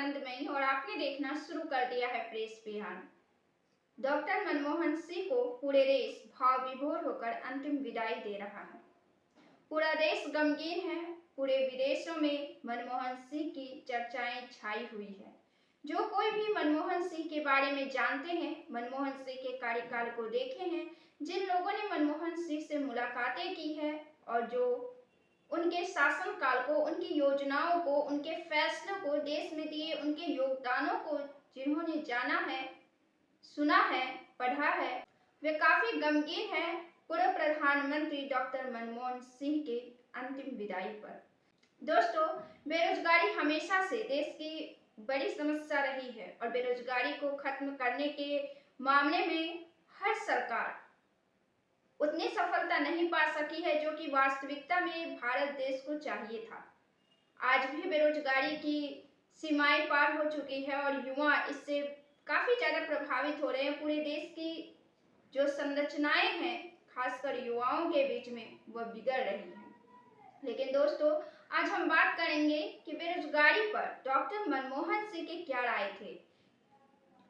आनंदमयी और आपने देखना शुरू कर दिया है प्रेस बिहार। डॉक्टर मनमोहन सिंह को पूरे देश भाव विभोर होकर अंतिम विदाई दे रहा है। पूरा देश गमगीन है। पूरे विदेशों में मनमोहन सिंह की चर्चाएं छाई हुई है। जो कोई भी मनमोहन सिंह के बारे में जानते हैं, मनमोहन सिंह के कार्यकाल को देखे हैं, जिन लोगों ने मनमोहन सिंह से मुलाकातें की है और जो उनके शासनकाल को, उनकी योजनाओं को, उनके फैसलों को देश में दिए, उनके योगदानों को जिन्होंने जाना है, सुना है, पढ़ा है, वे काफी गमगीन है पूर्व प्रधानमंत्री डॉक्टर मनमोहन सिंह के अंतिम विदाई पर। दोस्तों, बेरोजगारी हमेशा से देश की बड़ी समस्या रही है और बेरोजगारी को खत्म करने के मामले में हर सरकार उतनी सफलता नहीं पा सकी है जो कि वास्तविकता में भारत देश को चाहिए था। आज भी बेरोजगारी की सीमाएं पार हो चुकी है और युवा इससे काफी ज्यादा प्रभावित हो रहे हैं। पूरे देश की जो संरचनाएं हैं, खासकर युवाओं के बीच में, वह बिगड़ रही है। लेकिन दोस्तों, आज हम बात करेंगे कि बेरोजगारी पर डॉक्टर मनमोहन सिंह के क्या राय थे।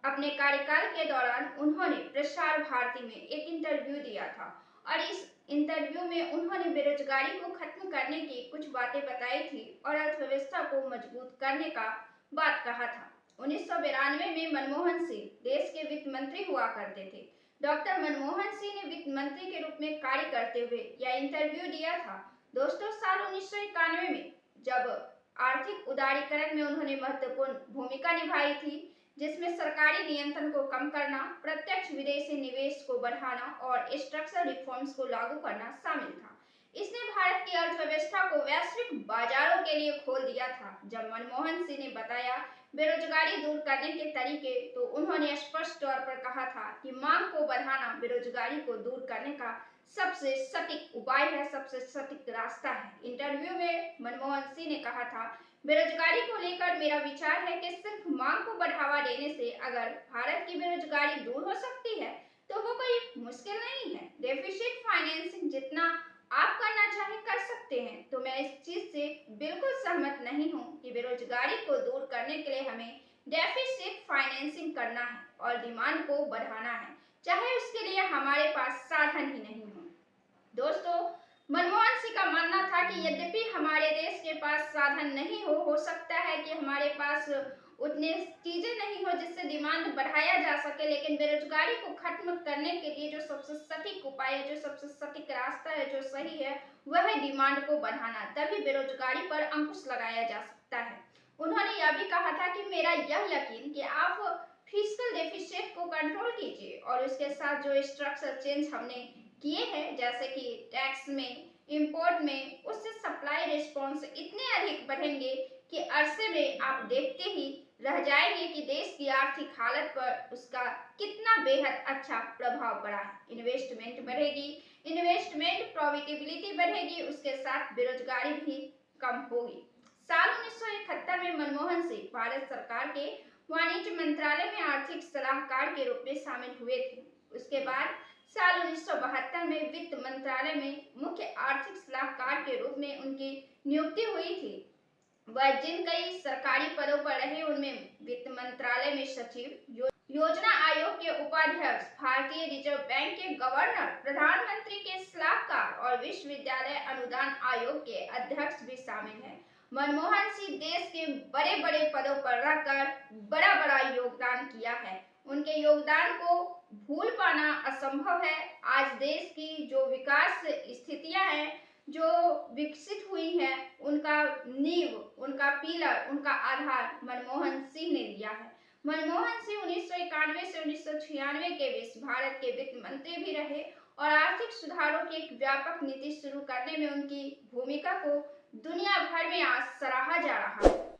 अपने कार्यकाल के दौरान उन्होंने प्रसार भारती में एक इंटरव्यू दिया था और इस इंटरव्यू में उन्होंने बेरोजगारी को खत्म करने की कुछ बातें बताई थी और अर्थव्यवस्था को मजबूत करने का बात कहा था। 1992 में मनमोहन सिंह देश के वित्त मंत्री हुआ करते थे। डॉक्टर मनमोहन सिंह ने वित्त मंत्री के रूप में कार्य करते हुए यह इंटरव्यू दिया था। दोस्तों, साल 1991 में जब आर्थिक उदारीकरण में उन्होंने महत्वपूर्ण भूमिका निभाई थी, जिसमें सरकारी नियंत्रण को कम करना, प्रत्यक्ष विदेशी निवेश को बढ़ाना और स्ट्रक्चरल रिफॉर्म्स को लागू करना शामिल था। इसने भारत की अर्थव्यवस्था को वैश्विक बाजारों के लिए खोल दिया था। जब मनमोहन सिंह ने बताया बेरोजगारी दूर करने के तरीके, तो उन्होंने स्पष्ट तौर पर कहा था कि मांग को बढ़ाना बेरोजगारी को दूर करने का सबसे सटीक उपाय है, सबसे सटीक रास्ता है। इंटरव्यू में मनमोहन सिंह ने कहा था, बेरोजगारी को लेकर मेरा विचार है कि सिर्फ मांग को बढ़ावा देने से अगर भारत की बेरोजगारी दूर हो सकती है तो वो कोई मुश्किल नहीं है। डेफिसिट फाइनेंसिंग जितना आप करना चाहे कर सकते हैं। तो मैं इस चीज से बिल्कुल सहमत नहीं हूँ कि बेरोजगारी को दूर करने के लिए हमें डेफिसिट फाइनेंसिंग करना है और डिमांड को बढ़ाना है, चाहे उसके लिए हमारे पास साधन ही नहीं हो। दोस्तों, मनमोहन सिंह का मानना था कि यद्यपि हमारे देश के पास साधन नहीं हो सकता है कि हमारे पास उतने चीजें नहीं हो जिससे डिमांड बढ़ाया जा सके, लेकिन बेरोजगारी को खत्म करने के लिए जो सबसे सटीक उपाय है, जो सबसे सटीक रास्ता है, जो सही है, वह है डिमांड को बढ़ाना। तभी बेरोजगारी पर अंकुश लगाया जा सकता है। उन्होंने यह भी कहा था कि मेरा यह यकीन कि आप फिस्कल डेफिसिट को कंट्रोल कीजिए और उसके साथ जो स्ट्रक्चर चेंज हमने किए हैं, जैसे कि टैक्स में, इंपोर्ट में, उससे सप्लाई रिस्पॉन्स इतने अधिक बढ़ेंगे कि अरसे में आप देखते ही रह जाएंगे कि देश की आर्थिक हालत पर उसका कितना बेहद अच्छा प्रभाव पड़ा है। इन्वेस्टमेंट बढ़ेगी, इन्वेस्टमेंट प्रॉफिटेबिलिटी बढ़ेगी, उसके साथ बेरोजगारी भी कम होगी। साल 1971 में मनमोहन सिंह भारत सरकार के वाणिज्य मंत्रालय में आर्थिक सलाहकार के रूप में शामिल हुए थे। उसके बाद साल 1972 में वित्त मंत्रालय में मुख्य आर्थिक सलाहकार के रूप में उनकी नियुक्ति हुई थी। वह जिन कई सरकारी पदों पर रहे, उनमें वित्त मंत्रालय में सचिव, योजना आयोग के उपाध्यक्ष, भारतीय रिजर्व बैंक के गवर्नर, प्रधानमंत्री के सलाहकार और विश्वविद्यालय अनुदान आयोग के अध्यक्ष भी शामिल हैं। मनमोहन सिंह देश के बड़े बड़े पदों पर रहकर बड़ा बड़ा योगदान किया है। उनके योगदान को भूल पाना असंभव है। आज देश की जो विकास स्थितियां हैं, जो विकसित हुई हैं, उनका नींव, उनका पिलर, उनका आधार मनमोहन सिंह ने दिया है। मनमोहन सिंह 1991 से 1996 के बीच भारत के वित्त मंत्री भी रहे और आर्थिक सुधारों की एक व्यापक नीति शुरू करने में उनकी भूमिका को दुनिया भर में आज सराहा जा रहा है।